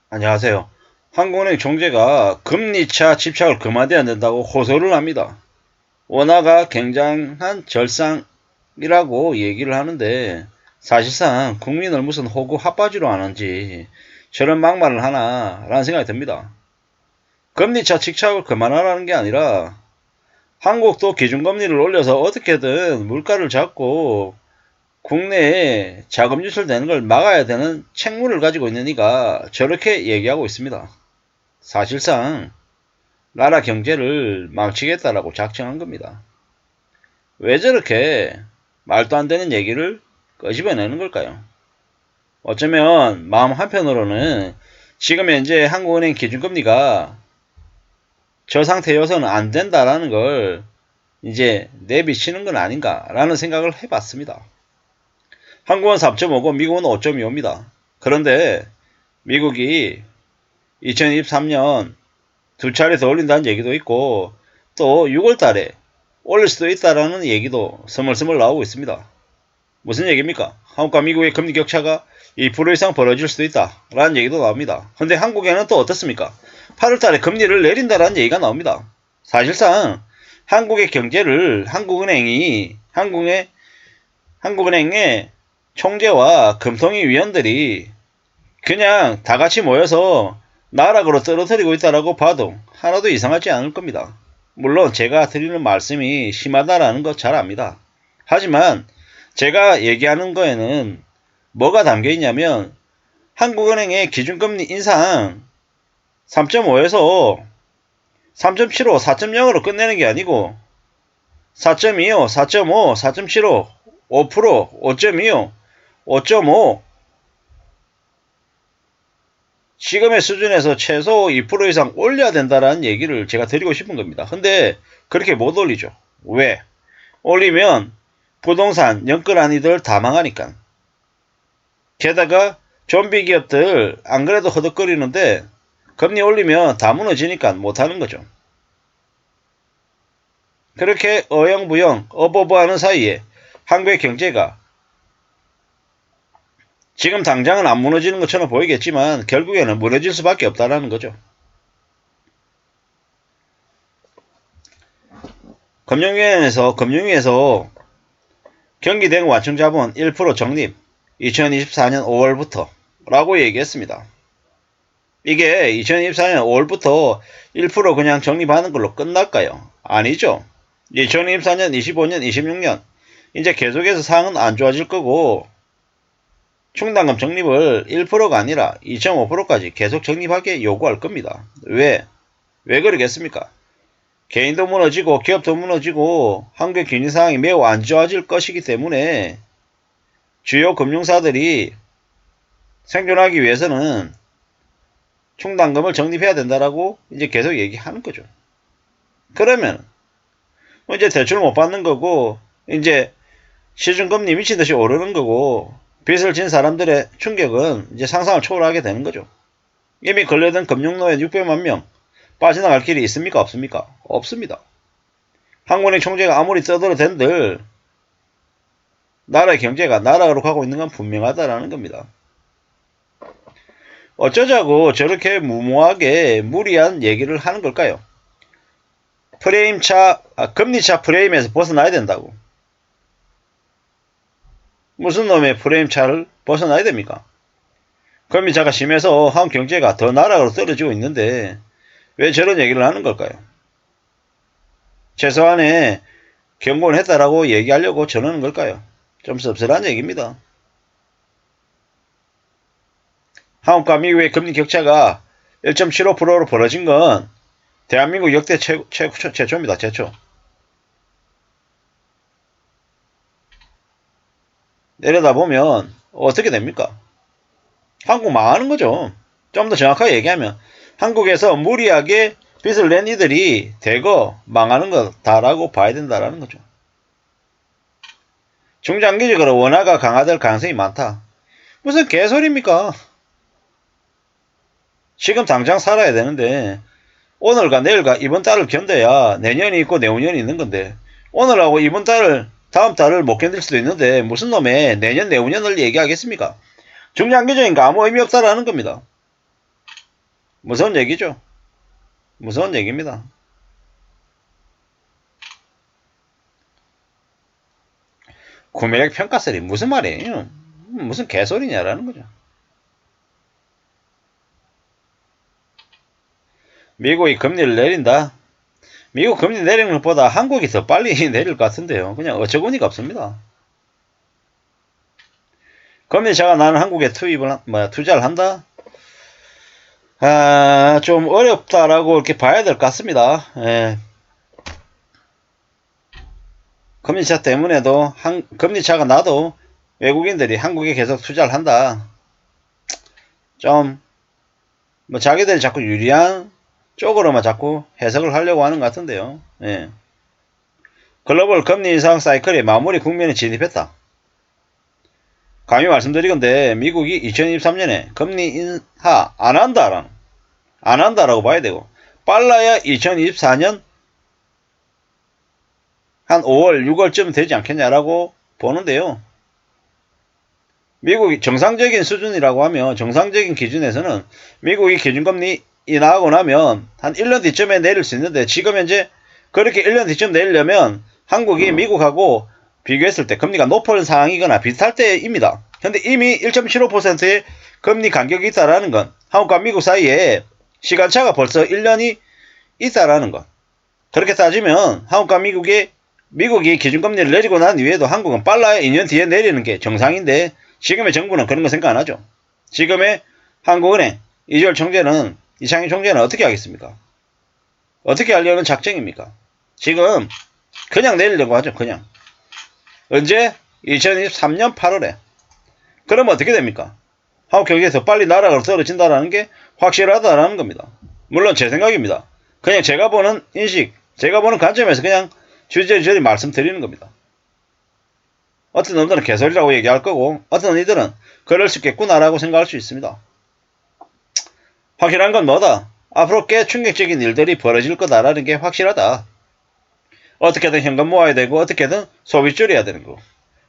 안녕하세요. 한국은행 총재가 금리차 집착을 그만둬야 된다고 호소를 합니다. 원화가 굉장한 절상이라고 얘기를 하는데 사실상 국민을 무슨 호구 핫바지로 하는지 저런 막말을 하나 라는 생각이 듭니다. 금리차 집착을 그만하라는 게 아니라 한국도 기준금리를 올려서 어떻게든 물가를 잡고 국내에 자금 유출되는 걸 막아야 되는 책무를 가지고 있는 이가 저렇게 얘기하고 있습니다. 사실상 나라 경제를 망치겠다라고 작정한 겁니다. 왜 저렇게 말도 안 되는 얘기를 끄집어내는 걸까요? 어쩌면 마음 한편으로는 지금 현재 한국은행 기준금리가 저 상태여서는 안 된다라는 걸 이제 내비치는 건 아닌가라는 생각을 해봤습니다. 한국은 3.5고 미국은 5.25입니다. 그런데 미국이 2023년 두 차례 더 올린다는 얘기도 있고 또 6월 달에 올릴 수도 있다라는 얘기도 스멀스멀 나오고 있습니다. 무슨 얘기입니까? 한국과 미국의 금리 격차가 2% 이상 벌어질 수도 있다라는 얘기도 나옵니다. 근데 한국에는 또 어떻습니까? 8월 달에 금리를 내린다라는 얘기가 나옵니다. 사실상 한국의 경제를 한국은행의 총재와 금통위 위원들이 그냥 다 같이 모여서 나락으로 떨어뜨리고 있다라고 봐도 하나도 이상하지 않을 겁니다. 물론 제가 드리는 말씀이 심하다라는 거 잘 압니다. 하지만 제가 얘기하는 거에는 뭐가 담겨 있냐면 한국은행의 기준금리 인상 3.5에서 3.75, 4.0으로 끝내는 게 아니고 4.25, 4.5, 4.75, 5%, 5.25, 5.5 지금의 수준에서 최소 2% 이상 올려야 된다라는 얘기를 제가 드리고 싶은 겁니다. 근데 그렇게 못 올리죠. 왜? 올리면 부동산, 영끌아니들 다 망하니까. 게다가 좀비 기업들 안 그래도 허덕거리는데 금리 올리면 다 무너지니까 못하는 거죠. 그렇게 어영부영 어버버하는 사이에 한국의 경제가 지금 당장은 안 무너지는 것처럼 보이겠지만 결국에는 무너질 수밖에 없다라는 거죠. 금융위에서 경기대금 완충자본 1% 적립 2024년 5월부터 라고 얘기했습니다. 이게 2024년 5월부터 1% 그냥 적립하는 걸로 끝날까요? 아니죠. 2024년, 25년, 26년 이제 계속해서 상황은 안 좋아질 거고 충당금 적립을 1%가 아니라 2.5%까지 계속 적립하게 요구할 겁니다. 왜? 왜 그러겠습니까? 개인도 무너지고 기업도 무너지고 한국의 경제 상황이 매우 안 좋아질 것이기 때문에 주요 금융사들이 생존하기 위해서는 충당금을 적립해야 된다라고 이제 계속 얘기하는 거죠. 그러면 이제 대출 못 받는 거고 이제 시중금리 미친 듯이 오르는 거고 빚을 진 사람들의 충격은 이제 상상을 초월하게 되는 거죠. 이미 걸려든 금융노예 600만 명 빠져나갈 길이 있습니까? 없습니까? 없습니다. 한국은행 총재가 아무리 떠들어댄들 나라의 경제가 나락으로 가고 있는 건 분명하다라는 겁니다. 어쩌자고 저렇게 무모하게 무리한 얘기를 하는 걸까요? 금리차 프레임에서 벗어나야 된다고. 무슨 놈의 프레임차를 벗어나야 됩니까? 금리차가 심해서 한국 경제가 더 나락으로 떨어지고 있는데 왜 저런 얘기를 하는 걸까요? 최소한의 경고는 했다라고 얘기하려고 저러는 걸까요? 좀 씁쓸한 얘기입니다. 한국과 미국의 금리 격차가 1.75%로 벌어진 건 대한민국 역대 최초입니다. 최초. 내려다보면 어떻게 됩니까? 한국 망하는 거죠. 좀 더 정확하게 얘기하면 한국에서 무리하게 빚을 낸 이들이 대거 망하는 거다라고 봐야 된다라는 거죠. 중장기적으로 원화가 강화될 가능성이 많다. 무슨 개소리입니까? 지금 당장 살아야 되는데 오늘과 내일과 이번 달을 견뎌야 내년이 있고 내후년이 있는 건데 오늘하고 이번 달을 다음 달을 못 견딜 수도 있는데 무슨 놈의 내년 내후년을 얘기하겠습니까? 중장기적인 거 아무 의미 없다라는 겁니다. 무서운 얘기죠. 무서운 얘기입니다. 구매력 평가설이 무슨 말이에요? 무슨 개소리냐라는 거죠. 미국이 금리를 내린다. 미국 금리 내리는 것보다 한국이 더 빨리 내릴 것 같은데요. 그냥 어처구니가 없습니다. 금리차가 나는 한국에 투자를 한다? 좀 어렵다라고 이렇게 봐야 될 것 같습니다. 예. 금리차 때문에도 금리차가 나도 외국인들이 한국에 계속 투자를 한다. 좀 자기들이 자꾸 유리한 쪽으로만 자꾸 해석을 하려고 하는 것 같은데요. 예. 글로벌 금리 인상 사이클의 마무리 국면에 진입했다. 감히 말씀드리건데 미국이 2023년에 금리 인하 안 한다라고 봐야 되고, 빨라야 2024년 한 5월 6월쯤 되지 않겠냐라고 보는데요. 미국이 정상적인 수준이라고 하면, 정상적인 기준에서는 미국이 기준금리 인하하고 나면 한 1년 뒤쯤에 내릴 수 있는데, 지금 현재 그렇게 1년 뒤쯤 내리려면 한국이 미국하고 비교했을 때 금리가 높은 상황이거나 비슷할 때입니다. 근데 이미 1.75%의 금리 간격이 있다라는 건, 한국과 미국 사이에 시간차가 벌써 1년이 있다라는 것. 그렇게 따지면 한국과 미국이 기준금리를 내리고 난 이후에도 한국은 빨라야 2년 뒤에 내리는 게 정상인데, 지금의 정부는 그런 거 생각 안 하죠. 지금의 한국은행 이주열 총재는, 이창희 총재는 어떻게 하겠습니까? 어떻게 하려는 작정입니까? 지금 그냥 내리려고 하죠. 그냥. 언제? 2023년 8월에. 그러면 어떻게 됩니까? 한국 경기가 더 빨리 나라가 떨어진다는 게 확실하다라는 겁니다. 물론 제 생각입니다. 그냥 제가 보는 인식, 제가 보는 관점에서 그냥 주저리 말씀드리는 겁니다. 어떤 놈들은 개소리라고 얘기할 거고, 어떤 이들은 그럴 수 있겠구나라고 생각할 수 있습니다. 확실한 건 뭐다? 앞으로 꽤 충격적인 일들이 벌어질 거다라는 게 확실하다. 어떻게든 현금 모아야 되고, 어떻게든 소비 줄여야 되는 거.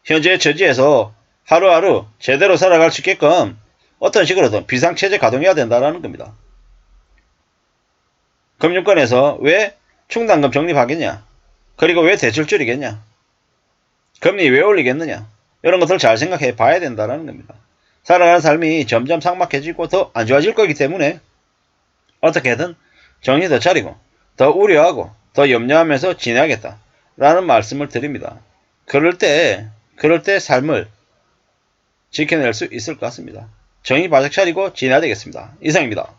현재의 처지에서 하루하루 제대로 살아갈 수 있게끔 어떤 식으로든 비상체제 가동해야 된다는 겁니다. 금융권에서 왜 충당금 적립하겠냐? 그리고 왜 대출 줄이겠냐? 금리 왜 올리겠느냐? 이런 것들 잘 생각해 봐야 된다는 겁니다. 살아가는 삶이 점점 삭막해지고 더 안 좋아질 거기 때문에 어떻게든 정신 더 차리고 더 우려하고 더 염려하면서 지내야겠다 라는 말씀을 드립니다. 그럴 때 삶을 지켜낼 수 있을 것 같습니다. 정신 바짝 차리고 지내야 되겠습니다. 이상입니다.